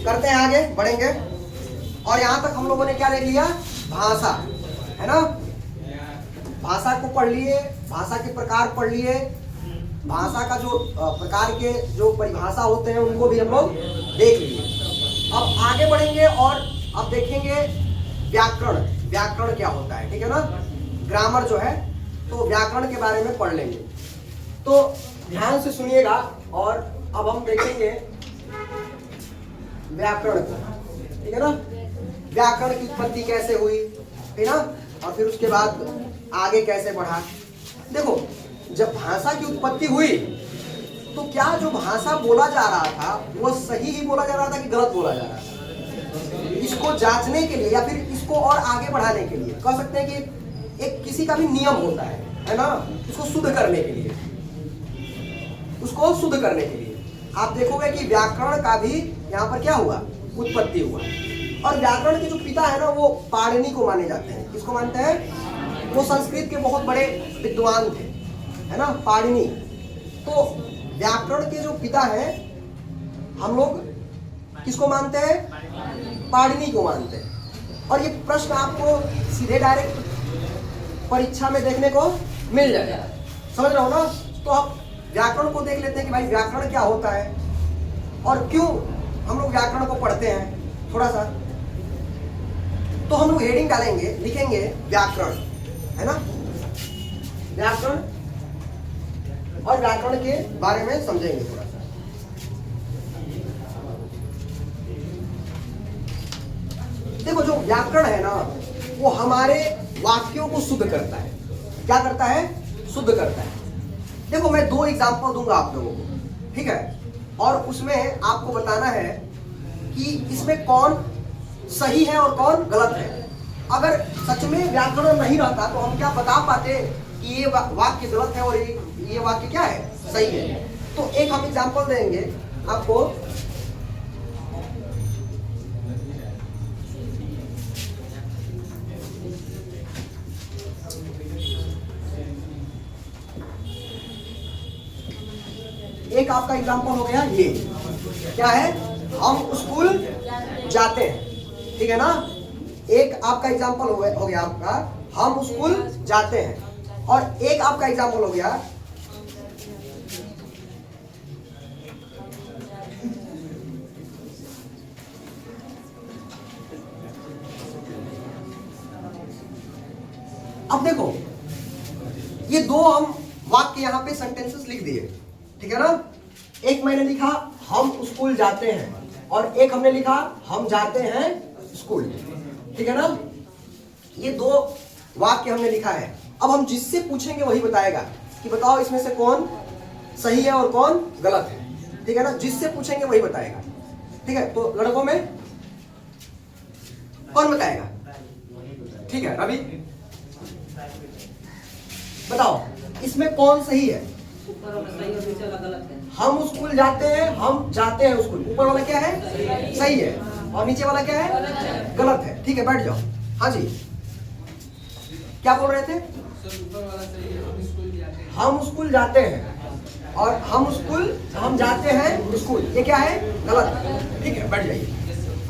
करते हैं, आगे बढ़ेंगे। और यहाँ तक हम लोगों ने क्या ले लिया, भाषा, है ना। भाषा को पढ़ लिए, भाषा के प्रकार पढ़ लिए, भाषा का जो प्रकार के जो परिभाषा होते हैं उनको भी हम लोग देख लिए। अब आगे बढ़ेंगे और अब देखेंगे व्याकरण, व्याकरण क्या होता है, ठीक है ना, ग्रामर जो है, तो व्याकरण के बारे में पढ़ लेंगे। तो ध्यान से सुनिएगा। और अब हम देखेंगे व्याकरण को, ठीक है ना, व्याकरण की उत्पत्ति कैसे हुई, ठीक है ना, और फिर उसके बाद आगे कैसे बढ़ा। देखो, जब भाषा की उत्पत्ति हुई तो क्या जो भाषा बोला जा रहा था वो सही ही बोला जा रहा था कि गलत बोला जा रहा था, इसको जांचने के लिए या फिर इसको और आगे बढ़ाने के लिए कह सकते हैं कि एक किसी का भी नियम होता है ना, उसको शुद्ध करने के लिए, उसको शुद्ध करने के लिए आप देखोगे कि व्याकरण का भी यहाँ पर क्या हुआ, उत्पत्ति हुआ। और व्याकरण के जो पिता है ना वो पाणिनि को माने जाते हैं। किसको मानते हैं, वो संस्कृत के बहुत बड़े विद्वान थे, है ना, पाणिनि। तो व्याकरण के जो पिता है हम लोग किसको मानते हैं, पाणिनि को मानते हैं। और ये प्रश्न आपको सीधे डायरेक्ट परीक्षा में देखने को मिल जाएगा, समझ रहे हो ना। तो आप व्याकरण को देख लेते हैं कि भाई व्याकरण क्या होता है और क्यों हम लोग व्याकरण को पढ़ते हैं थोड़ा सा। तो हम लोग हेडिंग डालेंगे, लिखेंगे व्याकरण, है ना, व्याकरण, और व्याकरण के बारे में समझेंगे थोड़ा सा। देखो, जो व्याकरण है ना वो हमारे वाक्यों को शुद्ध करता है। क्या करता है, शुद्ध करता है। देखो, मैं 2 एग्जांपल दूंगा आप लोगों को, ठीक है, और उसमें आपको बताना है कि इसमें कौन सही है और कौन गलत है। अगर सच में व्याकरण नहीं रहता तो हम क्या बता पाते कि ये वाक्य गलत है और ये वाक्य क्या है, सही है। तो एक हम एग्जांपल देंगे आपको। एक आपका एग्जांपल हो गया, ये क्या है, हम स्कूल जाते हैं, ठीक है ना। एक आपका एग्जांपल हो गया आपका, हम स्कूल जाते हैं। और एक आपका एग्जांपल हो गया, अब देखो ये 2 हम वाक्य यहां पे सेंटेंसेस लिख दिए, ठीक है ना। एक मैंने लिखा हम स्कूल जाते हैं और एक हमने लिखा हम जाते हैं स्कूल, ठीक है ना। ये 2 वाक्य हमने लिखा है। अब हम जिससे पूछेंगे वही बताएगा कि बताओ इसमें से कौन सही है और कौन गलत है, ठीक है ना। जिससे पूछेंगे वही बताएगा, ठीक है। तो लड़कों में कौन बताएगा, ठीक है, रवि बताओ इसमें कौन सही है। ऊपर वाला सही और नीचे वाला गलत है। हम स्कूल जाते हैं, हम जाते हैं स्कूल, ऊपर वाला क्या है, सही है, और नीचे वाला क्या है, गलत है, ठीक है। बैठ जाओ। हाँ जी, क्या बोल रहे थे, हम स्कूल जाते हैं और हम जाते हैं स्कूल, ये क्या है, गलत है, ठीक है, बैठ जाइए।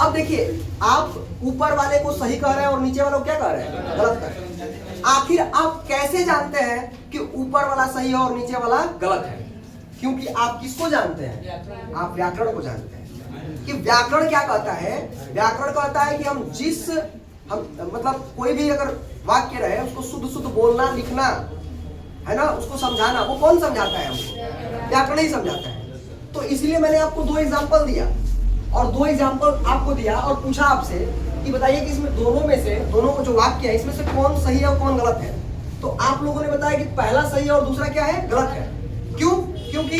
अब देखिए, आप ऊपर वाले को सही कह रहे हैं और नीचे वाले को क्या कह रहे हैं, गलत कह रहे हैं। आखिर आप कैसे जानते हैं कि ऊपर वाला सही है और नीचे वाला गलत है? क्योंकि आप किसको जानते हैं, आप व्याकरण को जानते हैं। कि व्याकरण क्या कहता है, व्याकरण कहता है कि हम मतलब कोई भी अगर वाक्य रहे उसको शुद्ध शुद्ध बोलना, लिखना, है ना, उसको समझाना। वो कौन समझाता है हमको, व्याकरण ही समझाता है। तो इसलिए मैंने आपको 2 एग्जांपल दिया और 2 एग्जांपल आपको दिया और पूछा आपसे कि बताइए कि इसमें दोनों को जो वाक्य है इसमें से कौन सही है और कौन गलत है। तो आप लोगों ने बताया कि पहला सही है और दूसरा क्या है, गलत है। क्यों? क्योंकि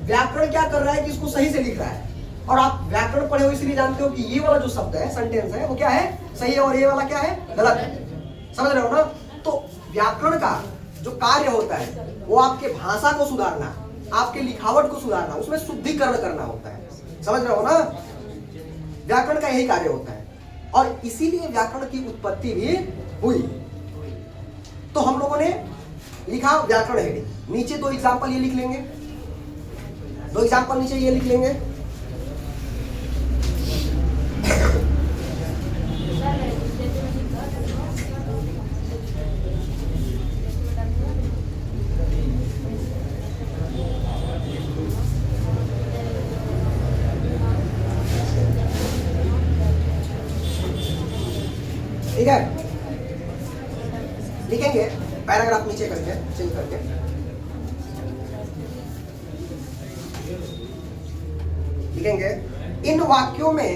व्याकरण क्या कर रहा है कि इसको सही से लिख रहा है, और आप व्याकरण पढ़े हो इसलिए जानते हो कि ये वाला जो शब्द है, सेंटेंस है, वो क्या है, सही है, और ये वाला क्या है, गलत है। समझ रहे हो ना। तो व्याकरण का जो कार्य होता है वो आपके भाषा को सुधारना, आपके लिखावट को सुधारना, उसमें शुद्धिकरण करना होता है। समझ रहे हो ना, व्याकरण का यही कार्य होता है। और इसीलिए व्याकरण की उत्पत्ति भी हुई। तो हम लोगों ने लिखा व्याकरण हेडिंग, नीचे 2 एग्जांपल ये लिख लेंगे, 2 एग्जांपल नीचे ये लिख लेंगे। ठीक है, लिखेंगे पैराग्राफ नीचे करके, चेंज करके। लिखेंगे इन वाक्यों में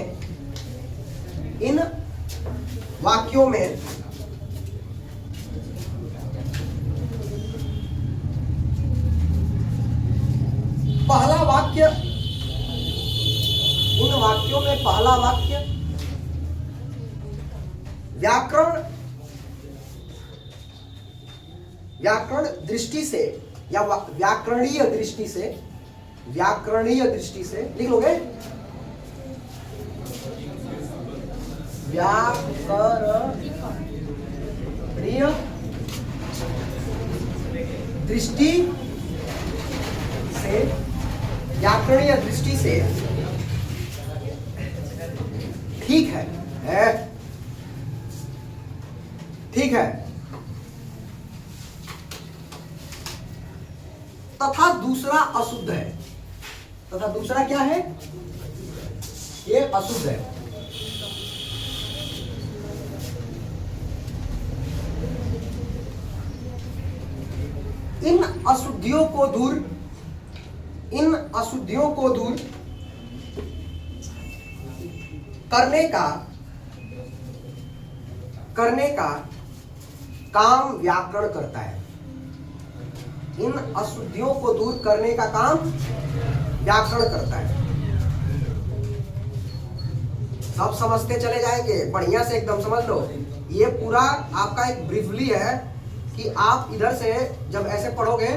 पहला वाक्य, इन वाक्यों में पहला वाक्य व्याकरण दृष्टि से या व्याकरणीय दृष्टि से लिख लोगे, व्याकरणीय दृष्टि से ठीक है, ठीक है, तथा दूसरा अशुद्ध है। तथा दूसरा क्या है? ये अशुद्ध है। इन अशुद्धियों को दूर करने का काम व्याकरण करता है। इन अशुद्धियों को दूर करने का काम व्याकरण करता है। सब समझते चले जाएंगे, बढ़िया से एकदम समझ लो। ये पूरा आपका एक ब्रीफली है कि आप इधर से जब ऐसे पढ़ोगे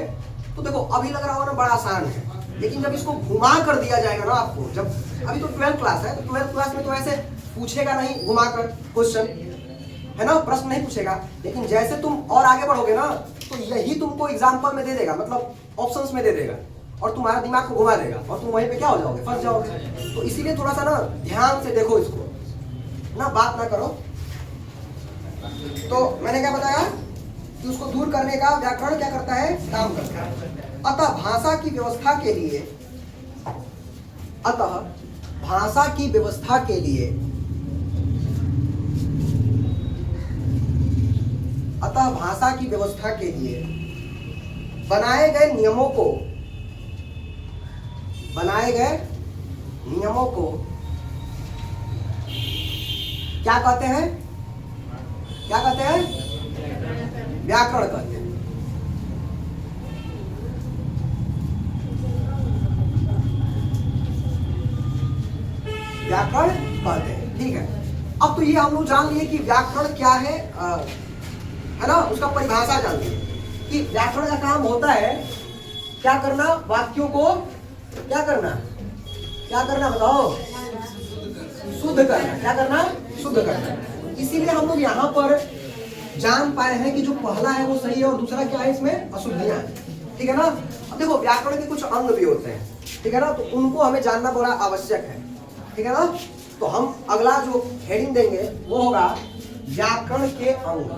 तो देखो अभी लग रहा होगा ना बड़ा आसान है, लेकिन जब इसको घुमा कर दिया जाएगा ना आपको, जब अभी तो 12th क्लास है, तो 12th क्लास में तो ऐसे पूछेगा नहीं घुमा कर क्वेश्चन, है ना, प्रश्न नहीं पूछेगा। लेकिन जैसे तुम और आगे बढ़ोगे ना तो यही तुमको एग्जाम्पल में दे देगा, मतलब ऑप्शंस में दे देगा, और तुम्हारा दिमाग को घुमा देगा और तुम वहीं पे क्या हो जाओगे, फंस जाओगे। तो इसीलिए थोड़ा सा ना ध्यान से देखो इसको, ना बात ना करो। तो मैंने क्या बताया कि उसको दूर करने का व्याकरण क्या करता है, काम करता है। अतः भाषा की व्यवस्था के लिए बनाए गए नियमों को क्या कहते हैं? व्याकरण कहते हैं। व्याकरण कहते हैं, ठीक है। अब तो ये हम लोग जान लिए कि व्याकरण क्या है ना, उसका परिभाषा जान लिए कि व्याकरण का काम होता है क्या करना, वाक्यों को क्या करना बताओ, शुद्ध करना। क्या करना? शुद्ध करना। इसीलिए हम लोग यहाँ पर जान पाए हैं कि जो पहला है वो सही है और दूसरा क्या है, इसमें अशुद्धियां हैं, ठीक है ना। अब देखो व्याकरण के कुछ अंग भी होते हैं, ठीक है ना, तो उनको हमें जानना बड़ा आवश्यक है, ठीक है ना। तो हम अगला जो हेडिंग देंगे वो होगा व्याकरण के अंग।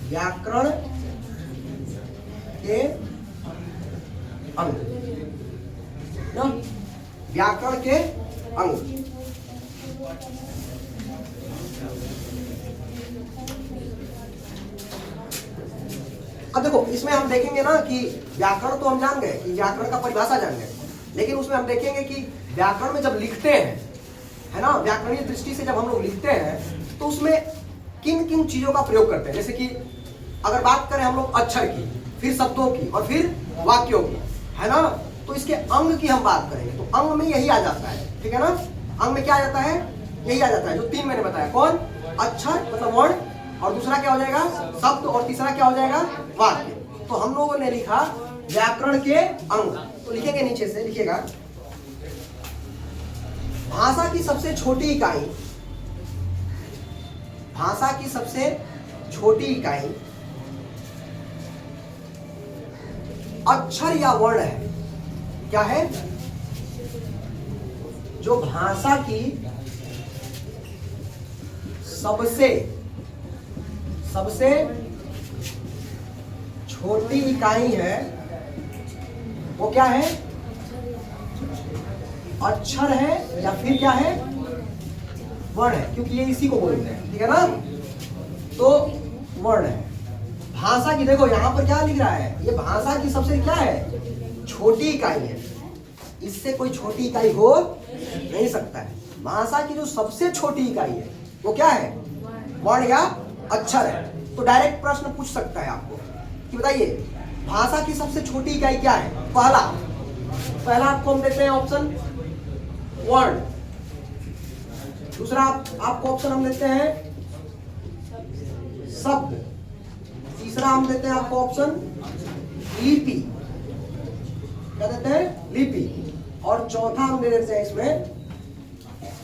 व्याकरण के अंग ना, व्याकरण के अंग। अब देखो इसमें हम देखेंगे ना कि व्याकरण तो हम जान गए कि व्याकरण का परिभाषा जान गए, लेकिन उसमें हम देखेंगे कि व्याकरण में जब लिखते हैं, है ना, व्याकरणीय दृष्टि से जब हम लोग लिखते हैं तो उसमें किन किन चीजों का प्रयोग करते हैं। जैसे कि अगर बात करें हम लोग अक्षर की, फिर शब्दों की और फिर वाक्यों की, है ना, तो इसके अंग की हम बात करेंगे तो अंग में यही आ जाता है, ठीक है ना। अंग में क्या आ जाता है, यही आ जाता है जो तीन मैंने बताया। कौन? अक्षर मतलब वर्ण, और दूसरा क्या हो जाएगा, शब्द, और तीसरा क्या हो जाएगा, वाक्य। तो हम लोगों ने लिखा व्याकरण के अंग। तो लिखेंगे नीचे से, लिखिएगा भाषा की सबसे छोटी इकाई, भाषा की सबसे छोटी इकाई अक्षर या वर्ण है। क्या है? जो भाषा की सबसे छोटी इकाई है वो क्या है, अक्षर है या फिर क्या है, वर्ण है, क्योंकि ये इसी को बोलते हैं, ठीक है ना। तो वर्ण है। भाषा की देखो यहाँ पर क्या लिख रहा है, ये भाषा की सबसे क्या है, छोटी इकाई है। इससे कोई छोटी इकाई हो नहीं सकता है। भाषा की जो सबसे छोटी इकाई है वो क्या है, वर्ण या अक्षर है। तो डायरेक्ट प्रश्न पूछ सकता है आपको कि बताइए भाषा की सबसे छोटी इकाई क्या है। पहला आपको हम देते हैं ऑप्शन वर्ण। दूसरा आपको ऑप्शन हम देते हैं शब्द। तीसरा हम देते हैं आपको ऑप्शन लिपि। क्या देते हैं, लिपि। और चौथा हम दे देते हैं इसमें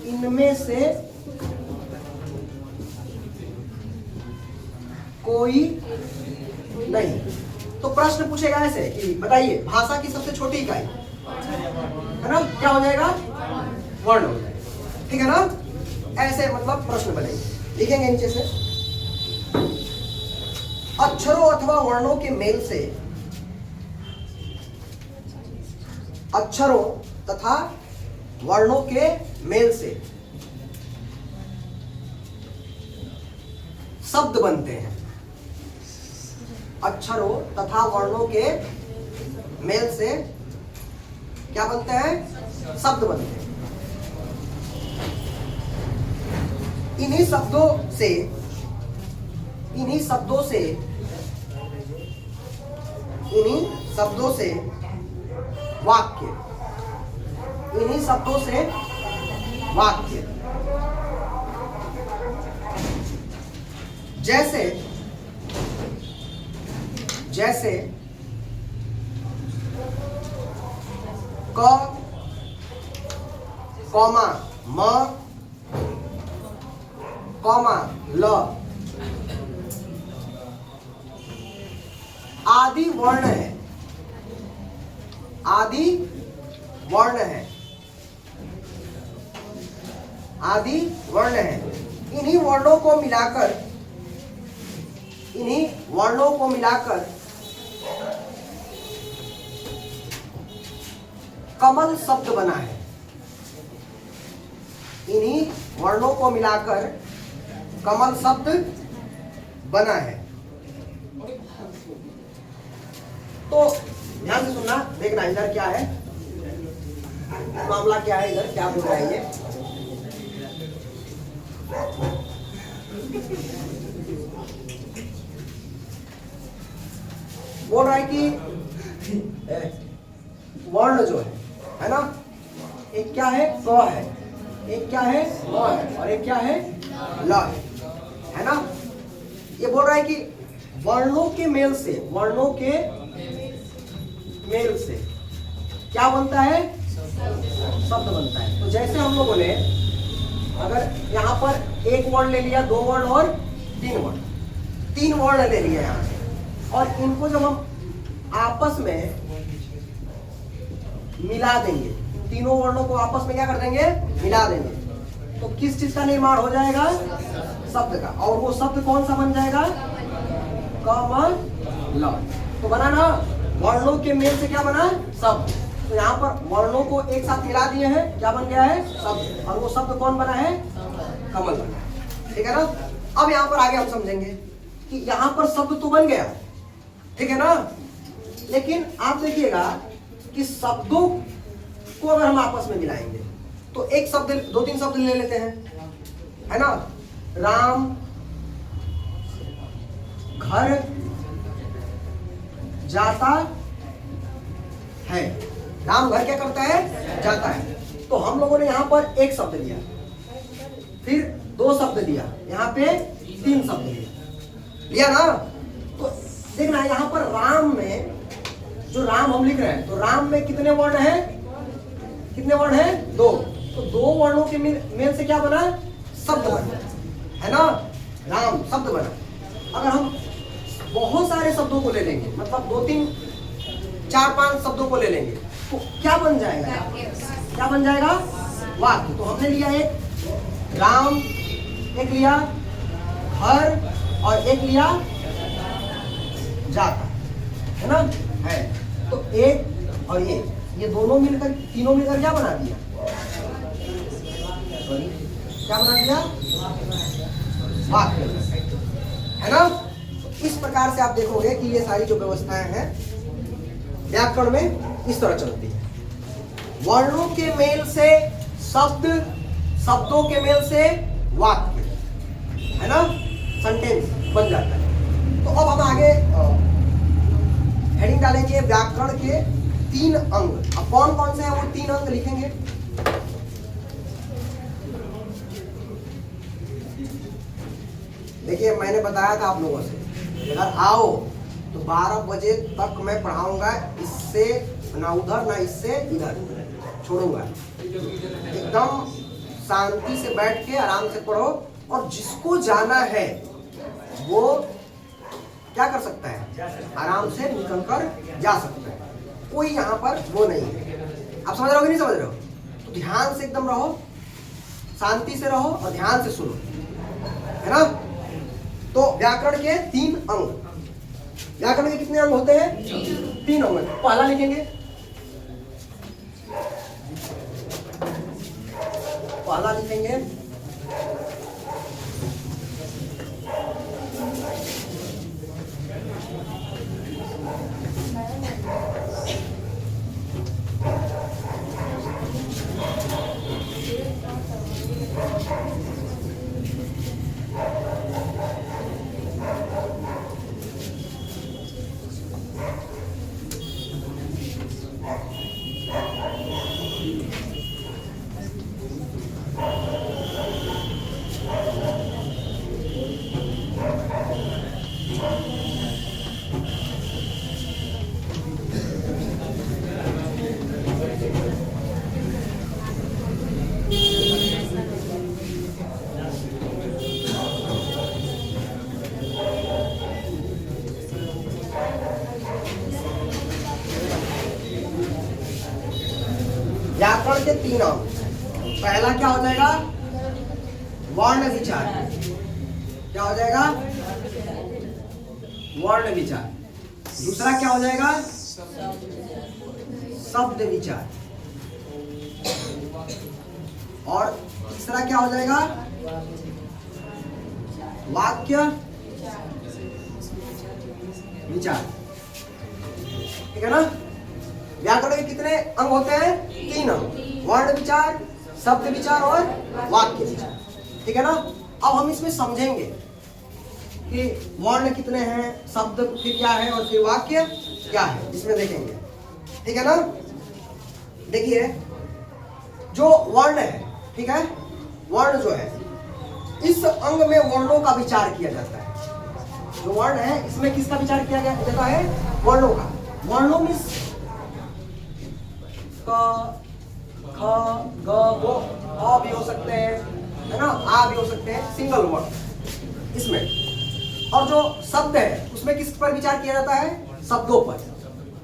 इनमें से कोई नहीं। तो प्रश्न पूछेगा ऐसे कि बताइए भाषा की सबसे छोटी इकाई है ना, क्या हो जाएगा, वर्ण हो जाएगा, ठीक है ना। ऐसे मतलब प्रश्न बनेंगे, लिखेंगे नीचे से अक्षरों अथवा वर्णों के मेल से, अक्षरों तथा वर्णों के मेल से शब्द बनते हैं। अक्षरों तथा वर्णों के मेल से क्या बनते हैं, शब्द बनते हैं। इन्हीं शब्दों से वाक्य, इन्हीं शब्दों से वाक्य जैसे क, कॉमा म, कॉमा ल आदि वर्ण है, आदि वर्ण है, आदि वर्ण है। इन्हीं वर्णों को मिलाकर कमल शब्द बना है। इन्हीं वर्णों को मिलाकर कमल शब्द बना है। तो ध्यान से सुनना, देखना इधर क्या है, मामला क्या है, इधर क्या बोल रहा है ये। बोल रहा है कि वर्ण जो है ना, एक क्या है, क है, एक क्या है, म है, और एक क्या है, ल है ना। ये बोल रहा है कि वर्णों के मेल से क्या बनता है, शब्द बनता है। तो जैसे हम लोगों ने अगर यहाँ पर एक वर्ण ले लिया, दो वर्ण और तीन वर्ण ले लिया यहाँ से, और इनको जब हम आपस में मिला देंगे, तीनों वर्णों को आपस में क्या कर देंगे, मिला देंगे, तो किस चीज का निर्माण हो जाएगा, शब्द का। और वो शब्द कौन सा बन जाएगा, कमल। तो बना ना, वर्णों के मेल से क्या बना, शब्द। तो यहाँ पर वर्णों को एक साथ मिला दिए हैं, क्या बन गया है, शब्द। और वो शब्द कौन बना है, कमल बना है, ठीक है ना। अब यहाँ पर आगे हम समझेंगे कि यहाँ पर शब्द तो बन गया, ठीक है ना। लेकिन आप देखिएगा कि शब्दों को अगर हम आपस में मिलाएंगे तो एक शब्द, दो तीन शब्द ले लेते हैं, है ना। राम घर जाता है, राम घर क्या करता है, जाता है। तो हम लोगों ने यहाँ पर एक शब्द लिया, फिर दो शब्द लिया, यहाँ पे तीन शब्द लिया ना। तो देखना यहाँ पर राम में, जो राम हम लिख रहे हैं, तो राम में कितने वर्ण हैं, कितने वर्ण हैं, दो। तो दो वर्णों के मेल से क्या बना, शब्द बना, है ना, राम शब्द बना। अगर हम बहुत सारे शब्दों को ले लेंगे, मतलब दो तीन चार पांच शब्दों को ले लेंगे, तो क्या बन जाएगा, क्या बन जाएगा, वाक्य। तो हमने लिया एक राम, एक लिया घर, और एक लिया जाता, है ना, है। तो एक और ये दोनों मिलकर, तीनों मिलकर क्या बना दिया, सॉरी, क्या बना दिया? वाक्य, है ना? तो इस प्रकार से आप देखोगे कि ये सारी जो व्यवस्थाएं हैं व्याकरण में इस तरह चलती है। वर्णों के मेल से शब्द, शब्दों के मेल से वाक्य, है ना, सेंटेंस बन जाता है। तो अब हम आगे हेडिंग डालेंगे व्याकरण के 3 अंग। अब कौन कौन से हैं वो 3 अंग लिखेंगे। देखिए मैंने बताया था आप लोगों से, अगर आओ तो 12 बजे तक मैं पढ़ाऊंगा, इससे ना उधर ना इससे इधर छोड़ूंगा। एकदम शांति से बैठ के आराम से पढ़ो, और जिसको जाना है वो क्या कर सकता है, आराम से निकल कर जा सकता है, कोई यहाँ पर वो नहीं है। आप समझ रहे हो कि नहीं समझ रहे हो? तो ध्यान से एकदम रहो, शांति से रहो और ध्यान से सुनो, है ना? तो व्याकरण के 3 अंग। व्याकरण के कितने अंग होते हैं? 3 अंग। पहला लिखेंगे, पहला लिखेंगे व्याकरण के 3 अंग। पहला क्या हो जाएगा? वर्ण विचार। क्या हो जाएगा? वर्ण विचार। दूसरा क्या हो जाएगा? शब्द विचार। और तीसरा क्या हो जाएगा? वाक्य विचार। ठीक है ना? व्याकरण के कितने अंग होते हैं? 3 अंग। वर्ण विचार, शब्द विचार और वाक्य विचार। ठीक है ना? अब हम इसमें समझेंगे कि वर्ण कितने हैं, शब्द फिर क्या है और फिर वाक्य क्या है, इसमें देखेंगे। ठीक है ना? देखिए जो वर्ण है, ठीक है, वर्ण जो है, इस अंग में वर्णों का विचार किया जाता है। जो वर्ण है इसमें किसका विचार किया जाता है? वर्णों का। वर्णों में क, ख, ग, गो, अ भी हो सकते हैं, है ना, आ भी हो सकते हैं, सिंगल वर्ड इसमें। और जो शब्द है उसमें किस पर विचार किया जाता है? शब्दों पर।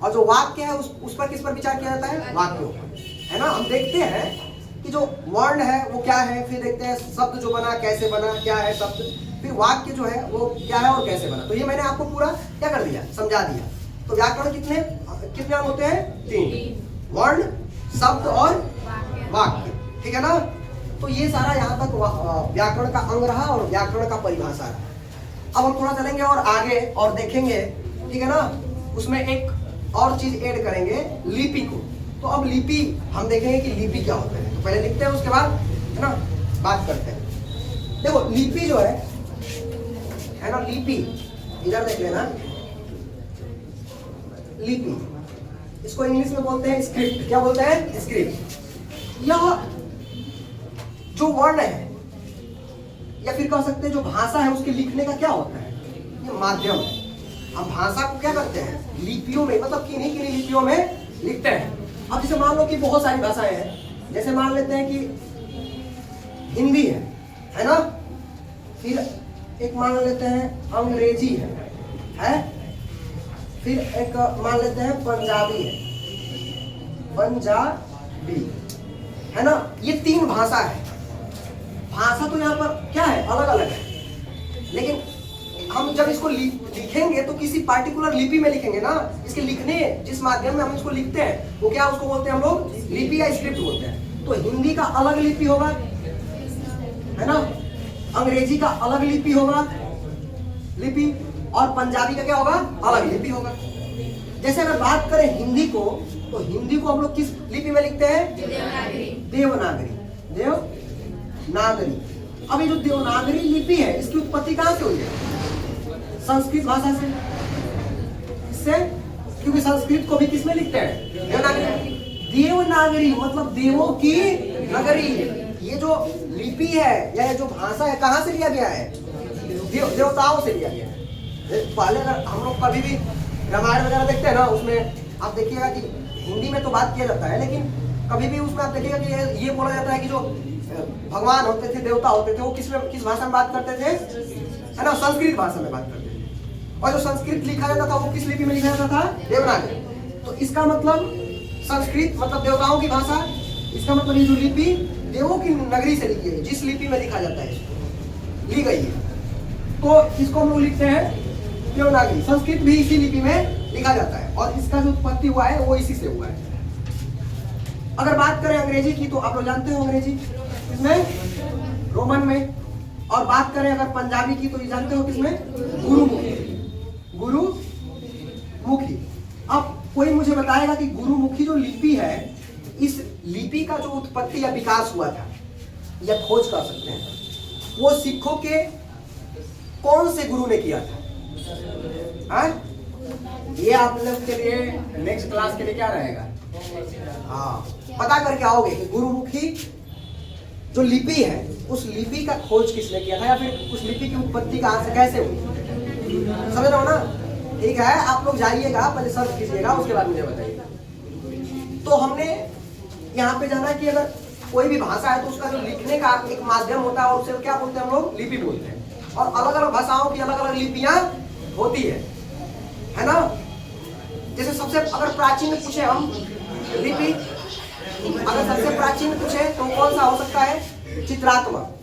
और जो वाक्य है उस पर किस पर विचार किया जाता है? वाक्यों पर, है ना? हम देखते हैं कि जो वर्ण है वो क्या है, फिर देखते हैं शब्द जो बना कैसे बना, क्या है शब्द, फिर वाक्य जो है वो क्या है और कैसे बना। तो ये मैंने आपको पूरा क्या कर दिया, समझा दिया। तो व्याकरण कितने अंग होते हैं? 3। वर्ण, शब्द और वाक्य। ठीक है ना? तो ये सारा यहाँ तक व्याकरण का अंग रहा और व्याकरण का परिभाषा रहा। अब हम थोड़ा चलेंगे और आगे और देखेंगे, ठीक है ना? उसमें एक और चीज ऐड करेंगे, लिपि को। तो अब लिपि हम देखेंगे कि लिपि क्या होता है। तो पहले लिखते हैं, उसके बाद है ना बात करते हैं। देखो लिपि जो है ना, लिपि इधर देख लेना, लिपि इसको इंग्लिश में बोलते हैं स्क्रिप्ट। क्या बोलते हैं? स्क्रिप्ट। यह जो वर्ण है या फिर कह सकते हैं जो भाषा है उसके लिखने का क्या होता है? ये माध्यम है। हम भाषा को क्या करते हैं? लिपियों में, मतलब किन्हीं किन्हीं लिपियों में लिखते हैं। अब जैसे मान लो कि बहुत सारी भाषाएं हैं, जैसे मान लेते हैं कि हिंदी है ना, फिर एक मान लेते हैं अंग्रेजी है? फिर एक मान लेते हैं पंजाबी है ना। ये 3 भाषा है। भाषा तो यहाँ पर क्या है, अलग अलग है, लेकिन हम जब इसको लिखेंगे तो किसी पार्टिकुलर लिपि में लिखेंगे ना। इसके लिखने जिस माध्यम में हम इसको लिखते हैं वो क्या, उसको बोलते हैं हम लोग लिपि या स्क्रिप्ट बोलते हैं। तो हिंदी का अलग लिपि होगा, है ना। अंग्रेजी का अलग लिपि होगा, लिपि, और पंजाबी का क्या होगा, अलग लिपि होगा। जैसे अगर बात करें हिंदी को, तो हिंदी को हम लोग किस लिपि में लिखते हैं, देवनागरी, देवनागरी। अब ये जो देवनागरी लिपि है, इसकी उत्पत्ति कहां से हुई है, संस्कृत भाषा से। इससे, क्योंकि संस्कृत को भी किसमें लिखते हैं, देवनागरी। देवनागरी मतलब देवों की नगरी। ये जो लिपि है या ये जो भाषा है, कहां से लिया गया है, देवताओं से लिया गया है। पहले अगर हम लोग कभी भी रामायण वगैरह देखते हैं ना, उसमें आप देखिएगा कि हिंदी में तो बात किया जाता है, लेकिन कभी भी उसमें आप देखिएगा कि ये बोला जाता है कि जो भगवान होते थे, देवता होते थे, वो किस भाषा में बात करते थे, है ना, संस्कृत भाषा में बात करते थे। और जो संस्कृत लिखा जाता था वो किस लिपि में लिखा जाता था, देवनागरी। तो इसका मतलब संस्कृत मतलब देवताओं की भाषा, इसका मतलब ये जो लिपि देवों की नगरी से लिखी है, जिस लिपि में लिखा जाता है, ली गई है, तो इसको हम लोग लिखते हैं देवनागरी। संस्कृत भी इसी लिपि में लिखा जाता है, और इसका जो उत्पत्ति हुआ है वो इसी से हुआ है। अगर बात करें अंग्रेजी की, तो आप लोग जानते हो अंग्रेजी किसमें, रोमन में। और बात करें अगर पंजाबी की, तो ये जानते हो किसमें, गुरुमुखी, गुरुमुखी। अब कोई मुझे बताएगा कि गुरुमुखी जो लिपि है, इस लिपि का जो उत्पत्ति या विकास हुआ था, या खोज कर सकते हैं, वो सिखों के कौन से गुरु ने किया था? हाँ? ये आप लोग के लिए नेक्स्ट क्लास के लिए क्या रहेगा, हाँ, पता करके आओगे कि गुरुमुखी जो लिपि है, उस लिपि का खोज किसने किया था, या फिर उस लिपि की उत्पत्ति कहां से कैसे हुई। समझ रहे हो ना? ठीक है, आप लोग जाइएगा, पहले सर्च कीजिएगा, उसके बाद मुझे बताइएगा। तो हमने यहाँ पे जाना कि अगर कोई भी भाषा है तो उसका जो लिखने का एक माध्यम होता है, और उसे क्या बोलते हैं हम लोग, लिपि बोलते हैं। और अलग अलग भाषाओं की अलग अलग लिपियां होती है ना। जैसे सबसे अगर प्राचीन पूछे हम लिपि, अगर सबसे प्राचीन पूछे तो कौन सा हो सकता है, चित्रात्मक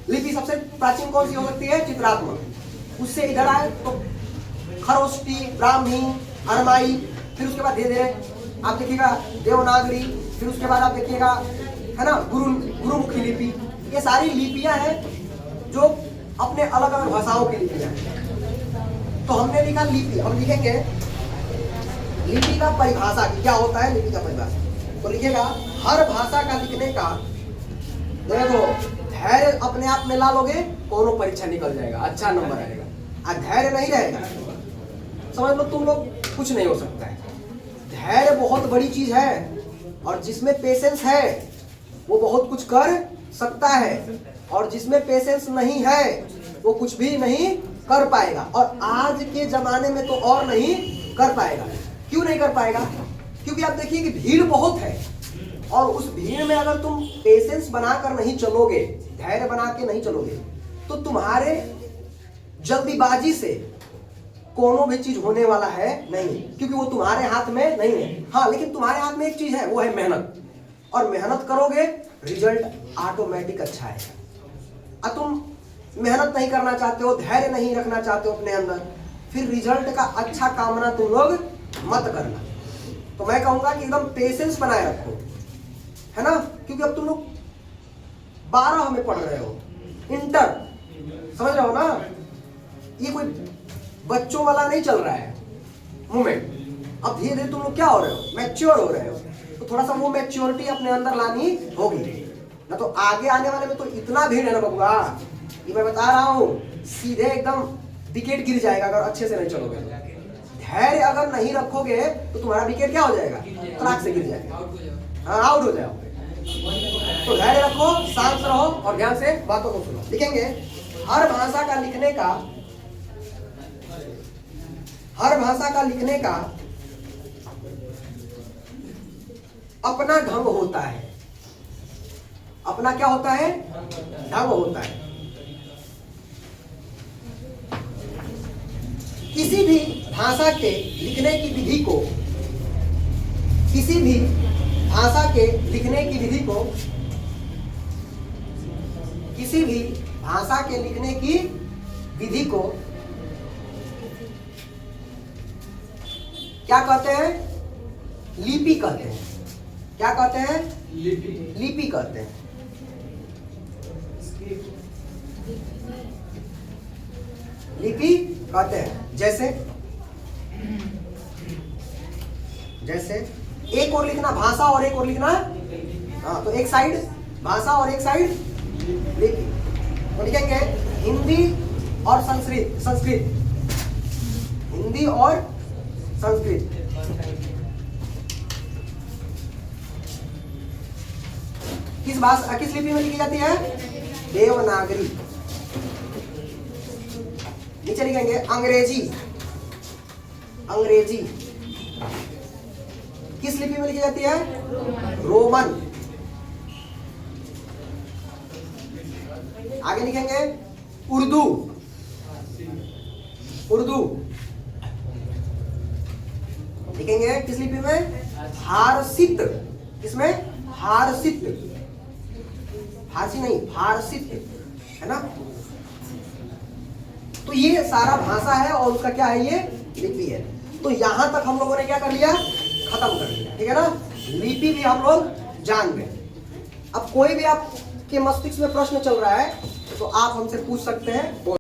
लिपि। सबसे प्राचीन कौन सी हो सकती है, चित्रात्मक। उससे इधर आए तो खरोष्टी, ब्राह्मी, अरमाई, फिर उसके बाद धीरे धीरे आप देखिएगा देवनागरी, फिर उसके बाद आप देखिएगा, है ना, गुरुमुखी लिपि। ये सारी लिपियां हैं जो अपने अलग अलग भाषाओं की लिपियां हैं। तो हमने लिखा लिपि। अब लिखेंगे लिपि का परिभाषा, क्या होता है लिपि का परिभाषा। तो लिखेगा हर भाषा का लिखने का, देखो धैर्य अपने आप में ला लोगे, कोनो परीक्षा निकल जाएगा, अच्छा नंबर आएगा। और धैर्य नहीं रहेगा, समझ लो तुम लोग कुछ नहीं हो सकता है। धैर्य बहुत बड़ी चीज है, और जिसमें पेशेंस है वो बहुत कुछ कर सकता है, और जिसमें पेशेंस नहीं है वो कुछ भी नहीं कर पाएगा। और आज के जमाने में तो और नहीं कर पाएगा। क्यों नहीं कर पाएगा? क्योंकि आप देखिए कि भीड़ बहुत है, और उस भीड़ में अगर तुम पेशेंस बनाकर नहीं चलोगे, धैर्य बना के नहीं चलोगे, तो तुम्हारे जल्दीबाजी से कोनो भी चीज होने वाला है नहीं, क्योंकि वो तुम्हारे हाथ में नहीं है। हाँ, लेकिन तुम्हारे हाथ में एक चीज है, वो है मेहनत। और मेहनत करोगे, रिजल्ट ऑटोमेटिक अच्छा आएगा। और तुम मेहनत नहीं करना चाहते हो, धैर्य नहीं रखना चाहते हो अपने अंदर, फिर रिजल्ट का अच्छा कामना तुम लोग मत करना। तो मैं कहूंगा कि एकदम पेशेंस बनाए रखो, है ना। क्योंकि अब तुम लोग 12 में पढ़ रहे हो, इंटर, समझ रहे हो ना। ये कोई बच्चों वाला नहीं चल रहा है मूवमेंट। अब धीरे धीरे तुम लोग क्या हो रहे हो, मैच्योर हो रहे हो। तो थोड़ा सा वो मैच्योरिटी अपने अंदर लानी होगी, ना तो आगे आने वाले में तो इतना भीड़ है ना बबुआ, ये मैं बता रहा हूँ, सीधे एकदम विकेट गिर जाएगा अगर अच्छे से नहीं चलोगे। धैर्य अगर नहीं रखोगे तो तुम्हारा विकेट क्या हो जाएगा, ट्रैक से गिर जाएगा, हाँ, आउट हो जाओगे। तो धैर्य रखो, शांत रहो, और ध्यान से बातों को सुनो। लिखेंगे हर भाषा का लिखने का अपना ढंग होता है। अपना क्या होता है, ढंग होता है। किसी भी भाषा के लिखने की विधि को, किसी भी भाषा के लिखने की विधि को, किसी भी भाषा के लिखने की विधि को क्या कहते हैं, लिपि कहते हैं। क्या कहते हैं, लिपि कहते हैं। लिपि कहते हैं। जैसे जैसे एक और लिखना भाषा और एक और लिखना, हाँ, तो एक साइड भाषा और एक साइड लिपि। तो लिखेंगे हिंदी और संस्कृत, हिंदी और संस्कृत। किस भाषा किस लिपि में लिखी जाती है? देवनागरी। नीचे लिखेंगे अंग्रेजी, अंग्रेजी किस लिपि में लिखी जाती है? रोमन। आगे लिखेंगे उर्दू, उर्दू लिखेंगे किस लिपि में? फारसित। किसमें? फारसित, फारसी नहीं, फारसित, है ना। तो ये सारा भाषा है और उसका क्या है? ये लिपि है। तो यहां तक हम लोगों ने क्या कर लिया? खत्म कर दिया, ठीक है ना। लिपि भी हम लोग जान गए। अब कोई भी आपके मस्तिष्क में प्रश्न चल रहा है तो आप हमसे पूछ सकते हैं।